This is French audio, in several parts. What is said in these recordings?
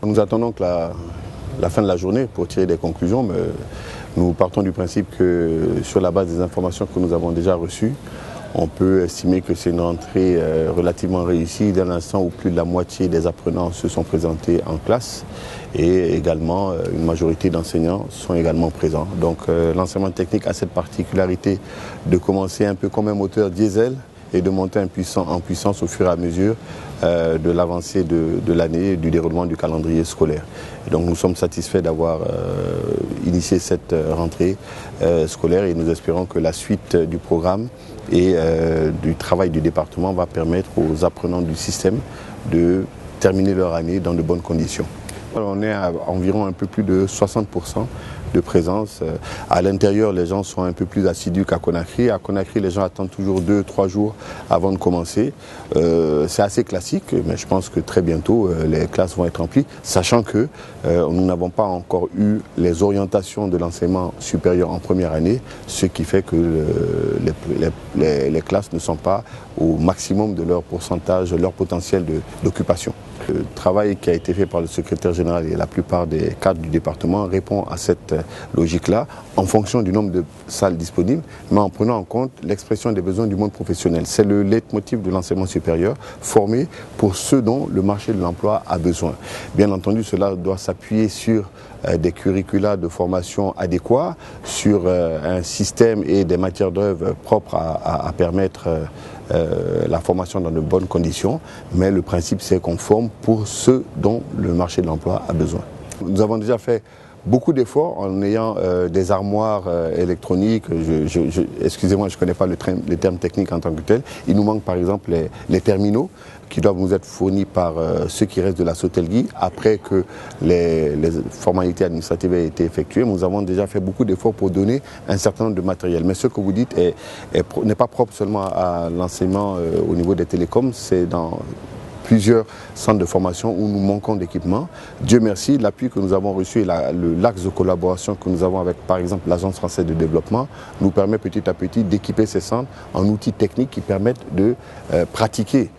Nous attendons que la fin de la journée pour tirer des conclusions, mais nous partons du principe que sur la base des informations que nous avons déjà reçues, on peut estimer que c'est une rentrée relativement réussie dès l'instant où plus de la moitié des apprenants se sont présentés en classe et également une majorité d'enseignants sont également présents. Donc l'enseignement technique a cette particularité de commencer un peu comme un moteur diesel et de monter en puissance au fur et à mesure de l'avancée de l'année et du déroulement du calendrier scolaire. Et donc nous sommes satisfaits d'avoir initié cette rentrée scolaire et nous espérons que la suite du programme et du travail du département va permettre aux apprenants du système de terminer leur année dans de bonnes conditions. On est à environ un peu plus de 60% de présence. À l'intérieur, les gens sont un peu plus assidus qu'à Conakry. À Conakry, les gens attendent toujours 2-3 jours avant de commencer. C'est assez classique, mais je pense que très bientôt, les classes vont être remplies, sachant que nous n'avons pas encore eu les orientations de l'enseignement supérieur en première année, ce qui fait que les classes ne sont pas au maximum de leur pourcentage, leur potentiel d'occupation. Le travail qui a été fait par le secrétaire général et la plupart des cadres du département répond à cette logique-là en fonction du nombre de salles disponibles, mais en prenant en compte l'expression des besoins du monde professionnel. C'est le leitmotiv de l'enseignement supérieur, former pour ceux dont le marché de l'emploi a besoin. Bien entendu, cela doit s'appuyer sur des curricula de formation adéquats, sur un système et des matières d'œuvre propres à permettre la formation dans de bonnes conditions, mais le principe c'est qu'on forme pour ceux dont le marché de l'emploi a besoin. Nous avons déjà fait beaucoup d'efforts en ayant des armoires électroniques. Excusez-moi, je ne connais pas le terme technique en tant que tel. Il nous manque par exemple les terminaux qui doivent nous être fournis par ceux qui restent de la Sotelgui après que les formalités administratives aient été effectuées. Nous avons déjà fait beaucoup d'efforts pour donner un certain nombre de matériel. Mais ce que vous dites n'est pas propre seulement à l'enseignement au niveau des télécoms, c'est dans plusieurs centres de formation où nous manquons d'équipements. Dieu merci, l'appui que nous avons reçu et l'axe de collaboration que nous avons avec, par exemple, l'Agence française de développement, nous permet petit à petit d'équiper ces centres en outils techniques qui permettent de pratiquer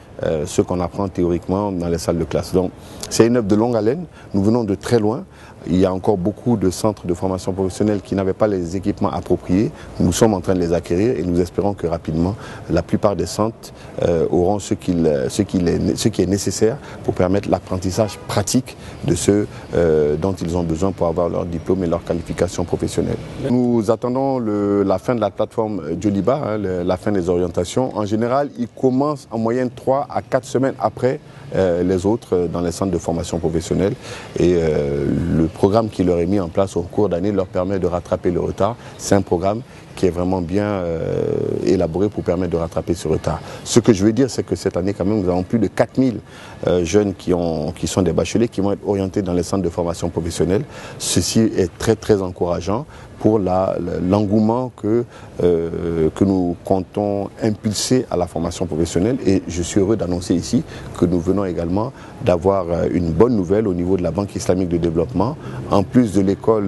ce qu'on apprend théoriquement dans les salles de classe. Donc, c'est une œuvre de longue haleine. Nous venons de très loin. Il y a encore beaucoup de centres de formation professionnelle qui n'avaient pas les équipements appropriés. Nous sommes en train de les acquérir et nous espérons que rapidement, la plupart des centres auront ce qui est nécessaire pour permettre l'apprentissage pratique de ceux dont ils ont besoin pour avoir leur diplôme et leur qualification professionnelle. Nous attendons la fin de la plateforme Joliba, la fin des orientations. En général, ils commencent en moyenne 3 à 4 semaines après les autres dans les centres de formation professionnelle et le programme qui leur est mis en place au cours d'année leur permet de rattraper le retard. C'est un programme qui est vraiment bien élaboré pour permettre de rattraper ce retard. Ce que je veux dire, c'est que cette année, quand même, nous avons plus de 4000 jeunes qui sont des bacheliers, qui vont être orientés dans les centres de formation professionnelle. Ceci est très, très encourageant pour l'engouement que nous comptons impulser à la formation professionnelle. Et je suis heureux d'annoncer ici que nous venons également d'avoir une bonne nouvelle au niveau de la Banque islamique de développement. En plus de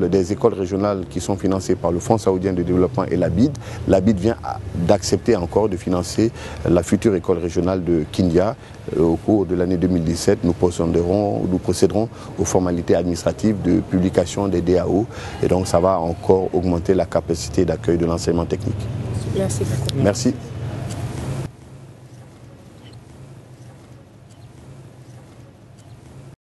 des écoles régionales qui sont financées par le Fonds saoudien de développement et la BID vient d'accepter encore de financer la future école régionale de Kindia. Au cours de l'année 2017, nous procéderons aux formalités administratives de publication des DAO et donc ça va encore augmenter la capacité d'accueil de l'enseignement technique. Merci beaucoup. Merci.